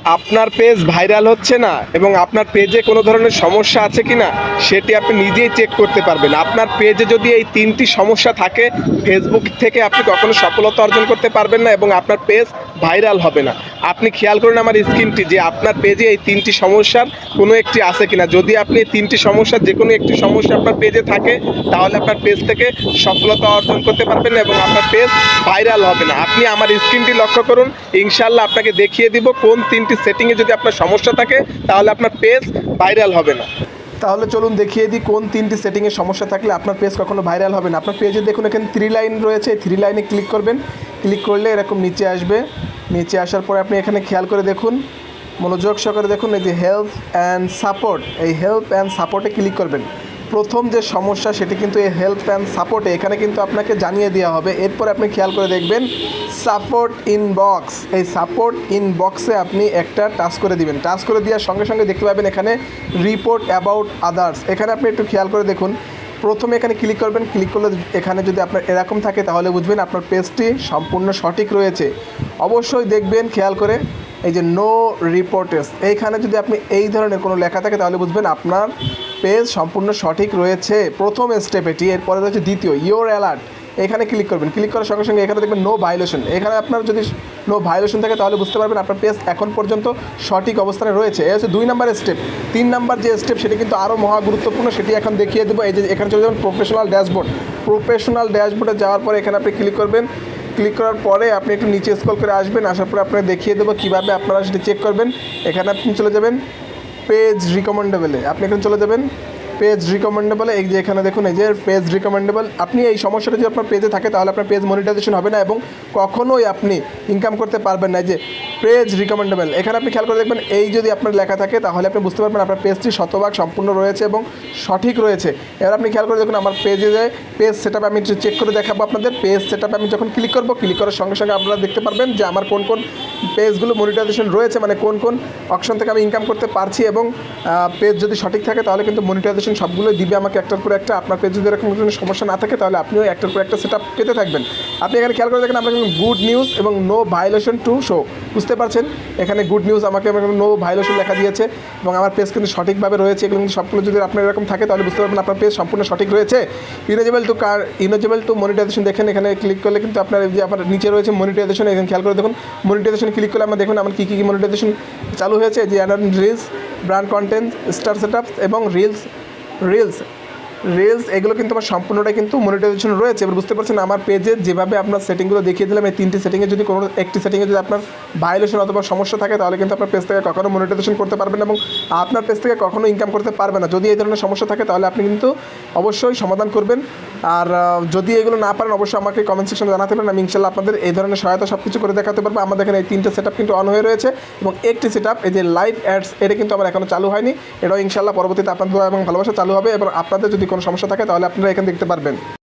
আপনার page viral হচ্ছে না এবং আপনার পেজে কোনো ধরনের সমস্যা আছে কি না সেটি আপনি নিজেই চেক করতে পারবেন। আপনার পেজে যদি এই ৩টি সমস্যা থাকে, ফেসবুক থেকে আপনি কখনো সফলতা অর্জন করতে পারবেন না এবং আপনার পেজ ভাইরাল হবে না। আপনি খেয়াল করুন আমার স্ক্রিনটি যে আপনার পেজে এই ৩টি সমস্যার কোনো একটি আছে কিনা। যদি আপনি এই ৩টি সমস্যার যে কোনো একটি সমস্যা আপনার পেজে থাকে, তাহলে আপনার পেজ থেকে সফলতা অর্জন করতে পারবেন না এবং আপনার পেজ ভাইরাল হবে না। আপনি আমার স্ক্রিনটি লক্ষ্য করুন, ইনশাল্লাহ আপনাকে দেখিয়ে দিব কোন ৩টি সেটিংয়ে যদি আপনার সমস্যা থাকে তাহলে আপনার পেজ ভাইরাল হবে না। তাহলে চলুন দেখিয়ে দিই কোন 3টি সেটিংয়ে সমস্যা থাকলে আপনার পেজ কখনো ভাইরাল হবে না। আপনার পেজে দেখুন এখানে 3 লাইন রয়েছে, 3 লাইনে ক্লিক করবেন। ক্লিক করলে এরকম নিচে আসবে। নিচে আসার পরে আপনি এখানে খেয়াল করে দেখুন, মনোযোগ সহকারে দেখুন, এই যে হেল্প অ্যান্ড সাপোর্ট, এই হেল্প অ্যান্ড সাপোর্টে ক্লিক করবেন। প্রথম যে সমস্যা সেটি কিন্তু এই হেল্প অ্যান্ড সাপোর্টে এখানে কিন্তু আপনাকে জানিয়ে দেওয়া হবে। এরপরে আপনি খেয়াল করে দেখবেন সাপোর্ট ইনবক্স, এই সাপোর্ট ইনবক্সে আপনি একটা টাচ করে দিবেন। টাচ করে দেওয়ার সঙ্গে সঙ্গে দেখতে পাবেন এখানে রিপোর্ট অ্যাবাউট আদার্স। এখানে আপনি একটু খেয়াল করে দেখুন, প্রথমে এখানে ক্লিক করবেন। ক্লিক করলে এখানে যদি আপনার এরকম থাকে তাহলে বুঝবেন আপনার পেজটি সম্পূর্ণ সঠিক রয়েছে। অবশ্যই দেখবেন খেয়াল করে এই যে নো রিপোর্টেস, এইখানে যদি আপনি এই ধরনের কোনো লেখা থাকে তাহলে বুঝবেন আপনার পেজ সম্পূর্ণ সঠিক রয়েছে। প্রথম স্টেপ এটি। এরপরে রয়েছে দ্বিতীয় ইয়োর অ্যালার্ট, এখানে ক্লিক করবেন। ক্লিক করার সঙ্গে সঙ্গে এখানে দেখবেন নো ভায়োলেশন। এখানে আপনার যদি নো ভায়োলেশন থাকে তাহলে বুঝতে পারবেন আপনার পেজ এখন পর্যন্ত সঠিক অবস্থানে রয়েছে। এই হচ্ছে 2 নম্বর স্টেপ। 3 নম্বর যে স্টেপ সেটি কিন্তু আরও মহা গুরুত্বপূর্ণ, সেটি এখন দেখিয়ে দেবো। এই যে এখানে চলে যাবেন প্রফেশনাল ড্যাশবোর্ড। প্রফেশনাল ড্যাশবোর্ডে যাওয়ার পরে এখানে আপনি ক্লিক করবেন। ক্লিক করার পরে আপনি একটু নিচে স্ক্রল করে আসবেন। আসার পরে আপনাকে দেখিয়ে দেবো কীভাবে আপনারা সেটি চেক করবেন। এখানে আপনি চলে যাবেন পেজ রিকমেন্ডেবলে, আপনি এখানে চলে যাবেন পেজ রিকমেন্ডেবলে। এই যে এখানে দেখুন এই যে পেজ রিকমেন্ডেবল, আপনি এই সমস্যাটা যদি আপনার পেজে থাকে তাহলে আপনার পেজ মনিটাইজেশন হবে না এবং কখনোই আপনি ইনকাম করতে পারবেন না। এই যে পেজ রিকমেন্ডেবল, এখানে আপনি খেয়াল করে দেখবেন এই যদি আপনার লেখা থাকে তাহলে আপনি বুঝতে পারবেন আপনার পেজটি শতভাগ সম্পূর্ণ রয়েছে এবং সঠিক রয়েছে। এবার আপনি খেয়াল করে দেখুন আমার পেজে যে পেজ সেটআপ আমি চেক করে দেখাবো আপনাদের। পেজ সেটআপে আমি যখন ক্লিক করবো, ক্লিক করার সঙ্গে সঙ্গে আপনারা দেখতে পারবেন যে আমার কোন কোন পেজগুলো মনিটাইজেশন রয়েছে, মানে কোন কোন অপশন থেকে আমি ইনকাম করতে পারছি এবং পেজ যদি সঠিক থাকে তাহলে কিন্তু মনিটাইজেশন সবগুলোই দিবে আমাকে একটার পর একটা। আপনার পেজ যদি এরকম কোনো সমস্যা না থাকে তাহলে আপনিও একটার পর একটা সেটআপ পেতে থাকবেন। আপনি এখানে খেয়াল করে দেখেন আমরা কিন্তু গুড নিউজ এবং নো ভায়োলেশন টু শো, বুঝতে পারছেন এখানে গুড নিউজ আমাকে নো ভায়োলেশন লেখা দিয়েছে এবং আমার পেজ কিন্তু সঠিকভাবে রয়েছে। এগুলো কিন্তু সবগুলো যদি আপনার এরকম থাকে তাহলে বুঝতে পারবেন আপনার পেজ সম্পূর্ণ সঠিক রয়েছে। ইনেজেবল টু মনিটাইজেশন দেখেন, এখানে ক্লিক করলে কিন্তু আপনার যে আপনার নিচে রয়েছে মনিটাইজেশন, এখানে খেয়াল করে দেখুন মনিটাইজেশন ক্লিক করলে আমরা দেখুন আমার কী কী মনিটাইজেশন চালু হয়েছে। যে reels, brand content, star setup এবং রিলস এগুলো কিন্তু আমার সম্পূর্ণটাই কিন্তু মনিটাইজেশন রয়েছে। এবার বুঝতে পারছেন আমার পেজে যেভাবে আপনার সেটিংগুলো দেখিয়ে দিলাম, এই 3টি সেটিংয়ে যদি কোনো একটি সেটিংয়ে যদি আপনার ভায়োলেশন অথবা সমস্যা থাকে তাহলে কিন্তু আপনার পেজ থেকে কখনো মনিটাইজেশন করতে পারবেন এবং আপনার পেজ থেকে কখনো ইনকাম করতে পারবে না। যদি এই ধরনের সমস্যা থাকে তাহলে আপনি কিন্তু অবশ্যই সমাধান করবেন। আর যদি এগুলো না পারেন অবশ্যই আমাকে কমেন্ট সেকশনে জানাতে পারেন, আমি ইনশাল্লাহ আপনাদের এই ধরনের সহায়তা সব কিছু করে দেখাতে পারবো। আমাদের এখানে এই 3টে সেটআপ কিন্তু অন হয়ে রয়েছে এবং একটি সেটআপ এই যে লাইভ অ্যাডস, এটা কিন্তু আমার এখনও চালু হয়নি। এটাও ইনশাল্লাহ পরবর্তীতে আপনাদের এবং ভালোবাসা চালু হবে এবং আপনাদের যদি কোনো সমস্যা থাকে তাহলে আপনারা এখানে দেখতে পারবেন।